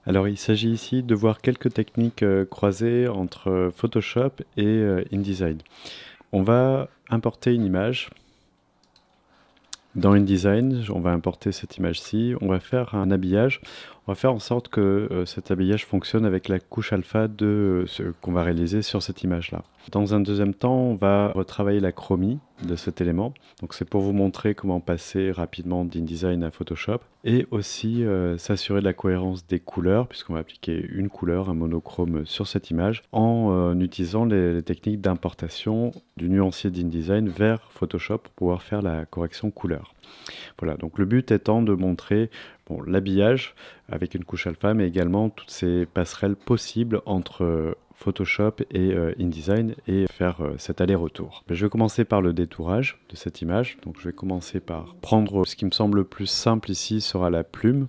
Alors, il s'agit ici de voir quelques techniques croisées entre Photoshop et InDesign. On va importer une image. Dans InDesign, on va importer cette image-ci, on va faire un habillage, on va faire en sorte que cet habillage fonctionne avec la couche alpha de ce qu'on va réaliser sur cette image-là. Dans un deuxième temps, on va retravailler la chromie de cet élément. Donc c'est pour vous montrer comment passer rapidement d'InDesign à Photoshop et aussi s'assurer de la cohérence des couleurs puisqu'on va appliquer une couleur, un monochrome sur cette image en utilisant les techniques d'importation du nuancier d'InDesign vers Photoshop pour pouvoir faire la correction couleur. Voilà, donc le but étant de montrer l'habillage avec une couche alpha, mais également toutes ces passerelles possibles entre Photoshop et InDesign et faire cet aller-retour. Je vais commencer par le détourage de cette image. Donc je vais commencer par prendre ce qui me semble le plus simple ici sera la plume.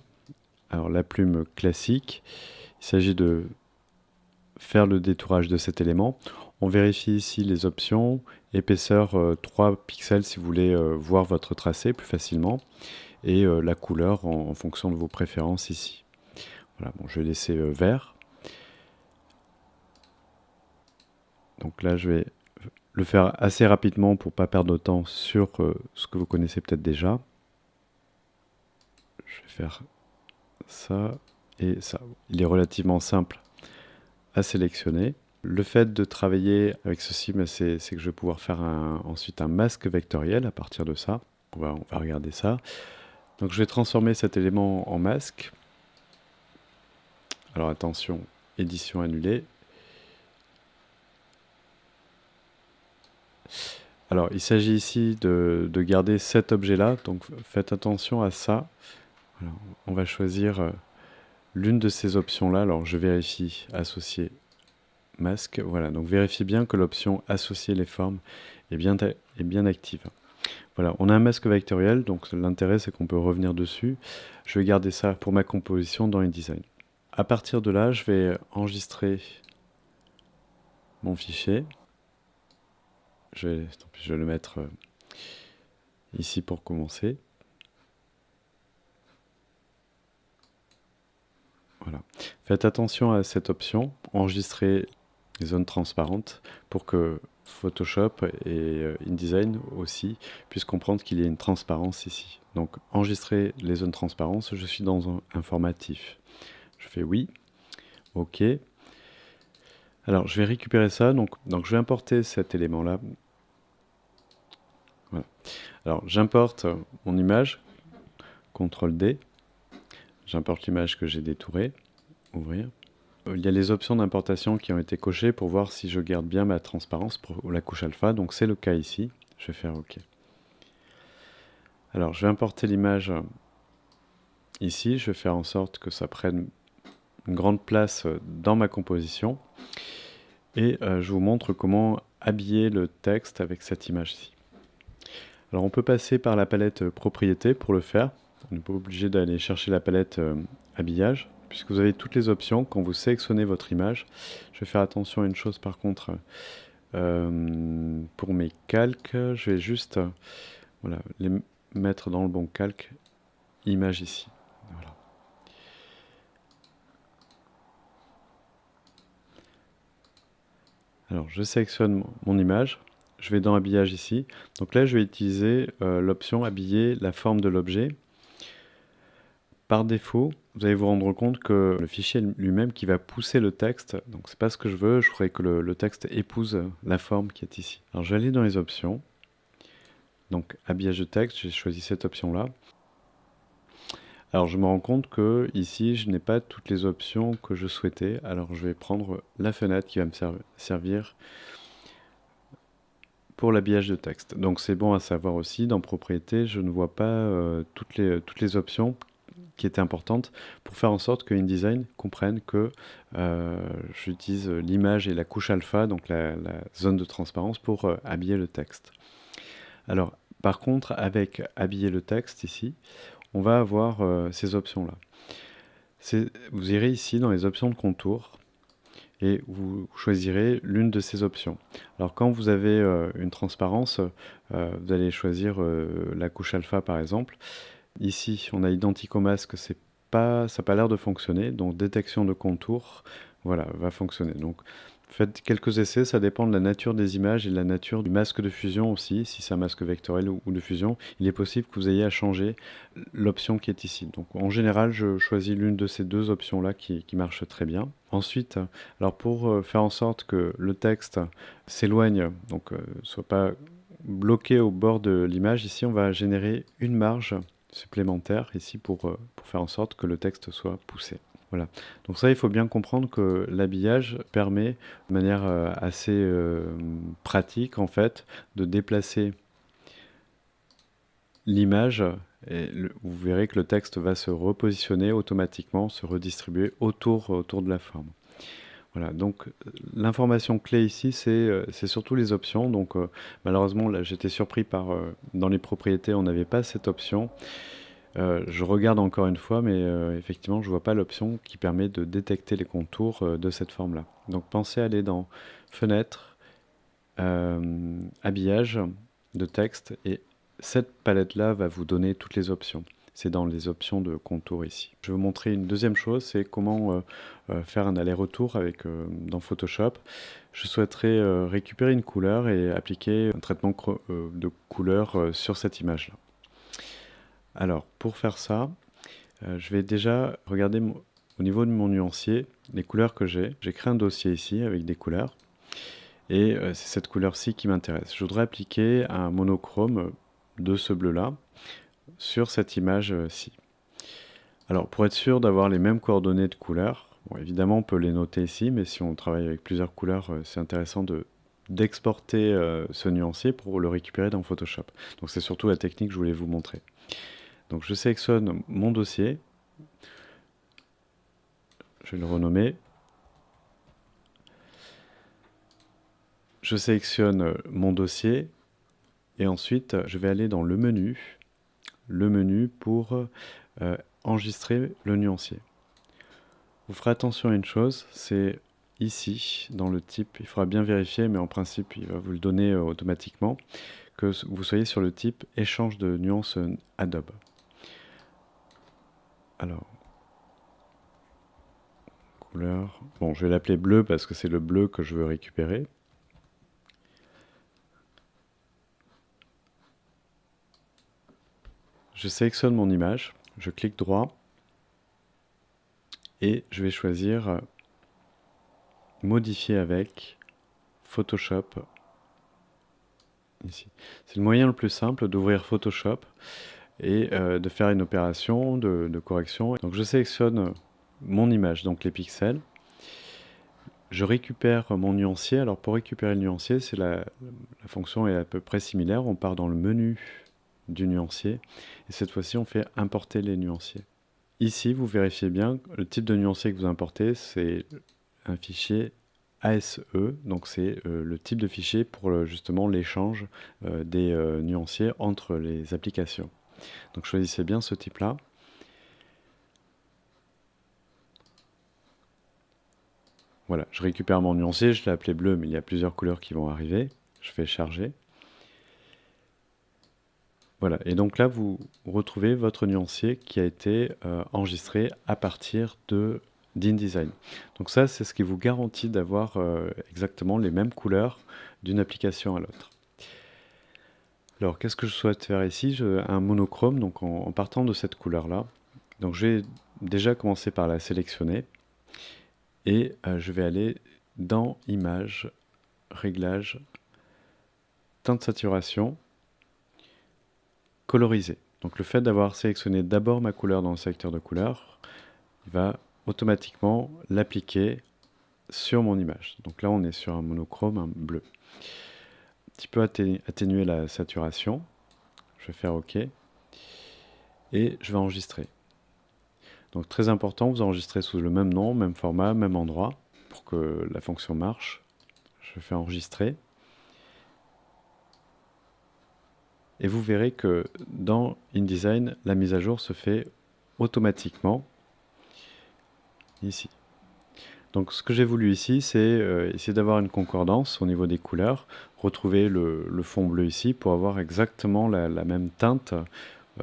Alors la plume classique, il s'agit de faire le détourage de cet élément. On vérifie ici les options, épaisseur 3 pixels si vous voulez voir votre tracé plus facilement, et la couleur en fonction de vos préférences ici. Voilà, bon, je vais laisser vert. Donc là, je vais le faire assez rapidement pour ne pas perdre de temps sur ce que vous connaissez peut-être déjà. Je vais faire ça et ça. Il est relativement simple à sélectionner. Le fait de travailler avec ceci, c'est que je vais pouvoir faire ensuite un masque vectoriel à partir de ça. On va regarder ça. Donc je vais transformer cet élément en masque. Alors attention, édition annulée. Alors il s'agit ici de garder cet objet-là, donc faites attention à ça. Alors, on va choisir l'une de ces options-là. Alors je vérifie associer masque. Voilà, donc vérifiez bien que l'option associer les formes est bien active. Voilà, on a un masque vectoriel, donc l'intérêt c'est qu'on peut revenir dessus. Je vais garder ça pour ma composition dans InDesign. À partir de là, je vais enregistrer mon fichier. Je vais le mettre ici pour commencer. Voilà. Faites attention à cette option, enregistrer les zones transparentes pour que Photoshop et InDesign aussi puissent comprendre qu'il y a une transparence ici. Donc enregistrer les zones transparentes, je suis dans un format TIFF. Je fais oui, OK. Alors je vais récupérer ça, donc je vais importer cet élément-là. Voilà. Alors j'importe mon image, CTRL D, j'importe l'image que j'ai détourée, ouvrir. Il y a les options d'importation qui ont été cochées pour voir si je garde bien ma transparence pour la couche alpha, donc c'est le cas ici. Je vais faire OK. Alors je vais importer l'image ici, je vais faire en sorte que ça prenne une grande place dans ma composition et je vous montre comment habiller le texte avec cette image-ci. Alors on peut passer par la palette propriétés pour le faire, on n'est pas obligé d'aller chercher la palette habillage, puisque vous avez toutes les options quand vous sélectionnez votre image. Je vais faire attention à une chose par contre, pour mes calques, je vais juste voilà, les mettre dans le bon calque, image ici. Voilà. Alors je sélectionne mon image, je vais dans habillage ici, donc là je vais utiliser l'option habiller la forme de l'objet. Par défaut, vous allez vous rendre compte que le fichier lui-même qui va pousser le texte, donc c'est pas ce que je veux, je voudrais que le texte épouse la forme qui est ici. Alors je vais aller dans les options, donc habillage de texte, j'ai choisi cette option-là. Alors je me rends compte que ici je n'ai pas toutes les options que je souhaitais, alors je vais prendre la fenêtre qui va me servir pour l'habillage de texte. Donc c'est bon à savoir aussi, dans propriétés, je ne vois pas toutes les options qui était importante pour faire en sorte que InDesign comprenne que j'utilise l'image et la couche alpha, donc la zone de transparence, pour habiller le texte. Alors, par contre, avec habiller le texte ici, on va avoir ces options-là. Vous irez ici dans les options de contour et vous choisirez l'une de ces options. Alors quand vous avez une transparence, vous allez choisir la couche alpha par exemple. Ici, on a identique au masque, c'est ça a pas l'air de fonctionner. Donc détection de contour, voilà, va fonctionner. Donc faites quelques essais, ça dépend de la nature des images et de la nature du masque de fusion aussi. Si c'est un masque vectoriel ou de fusion, il est possible que vous ayez à changer l'option qui est ici. Donc en général, je choisis l'une de ces deux options-là qui marche très bien. Ensuite, alors pour faire en sorte que le texte s'éloigne, donc soit pas bloqué au bord de l'image, ici on va générer une marge supplémentaire ici pour faire en sorte que le texte soit poussé. Voilà. Donc ça, il faut bien comprendre que l'habillage permet de manière assez pratique en fait de déplacer l'image et vous verrez que le texte va se repositionner automatiquement, se redistribuer autour de la forme. Voilà, donc l'information clé ici, c'est surtout les options. Donc malheureusement, là j'étais surpris par, dans les propriétés, on n'avait pas cette option. Je regarde encore une fois, mais effectivement, je vois pas l'option qui permet de détecter les contours de cette forme-là. Donc pensez à aller dans Fenêtre, Habillage de texte, et cette palette-là va vous donner toutes les options. C'est dans les options de contour ici. Je vais vous montrer une deuxième chose, c'est comment faire un aller-retour dans Photoshop. Je souhaiterais récupérer une couleur et appliquer un traitement de couleur sur cette image-là. Alors, pour faire ça, je vais déjà regarder au niveau de mon nuancier les couleurs que j'ai. J'ai créé un dossier ici avec des couleurs. Et c'est cette couleur-ci qui m'intéresse. Je voudrais appliquer un monochrome de ce bleu-là sur cette image-ci. Alors, pour être sûr d'avoir les mêmes coordonnées de couleurs, bon, évidemment, on peut les noter ici, mais si on travaille avec plusieurs couleurs, c'est intéressant d'exporter ce nuancier pour le récupérer dans Photoshop. Donc, c'est surtout la technique que je voulais vous montrer. Donc, je sélectionne mon dossier. Je vais le renommer. Je sélectionne mon dossier et ensuite je vais aller dans le menu pour enregistrer le nuancier. Vous ferez attention à une chose, c'est ici dans le type, il faudra bien vérifier, mais en principe il va vous le donner automatiquement, que vous soyez sur le type échange de nuances Adobe. Alors, couleur, bon je vais l'appeler bleu parce que c'est le bleu que je veux récupérer. Je sélectionne mon image, je clique droit et je vais choisir modifier avec Photoshop ici. C'est le moyen le plus simple d'ouvrir Photoshop et de faire une opération de correction. Donc je sélectionne mon image, donc les pixels. Je récupère mon nuancier. Alors pour récupérer le nuancier, la fonction est à peu près similaire. On part dans le menu du nuancier et cette fois-ci on fait importer les nuanciers. Ici vous vérifiez bien le type de nuancier que vous importez, c'est un fichier ASE, donc c'est le type de fichier pour justement l'échange des nuanciers entre les applications. Donc choisissez bien ce type là. Voilà, je récupère mon nuancier, je l'ai appelé bleu mais il y a plusieurs couleurs qui vont arriver. Je fais charger. Voilà, et donc là vous retrouvez votre nuancier qui a été enregistré à partir d'InDesign. Donc ça, c'est ce qui vous garantit d'avoir exactement les mêmes couleurs d'une application à l'autre. Alors, qu'est-ce que je souhaite faire ici? Un monochrome, donc en partant de cette couleur-là. Donc je vais déjà commencer par la sélectionner et je vais aller dans Images, Réglages, Teinte de saturation, Coloriser. Donc le fait d'avoir sélectionné d'abord ma couleur dans le sélecteur de couleurs, il va automatiquement l'appliquer sur mon image. Donc là, on est sur un monochrome, un bleu. Un petit peu atténuer la saturation. Je vais faire OK. Et je vais enregistrer. Donc très important, vous enregistrez sous le même nom, même format, même endroit, pour que la fonction marche. Je fais enregistrer. Et vous verrez que dans InDesign, la mise à jour se fait automatiquement ici. Donc ce que j'ai voulu ici, c'est essayer d'avoir une concordance au niveau des couleurs, retrouver le fond bleu ici pour avoir exactement la même teinte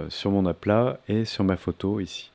sur mon aplat et sur ma photo ici.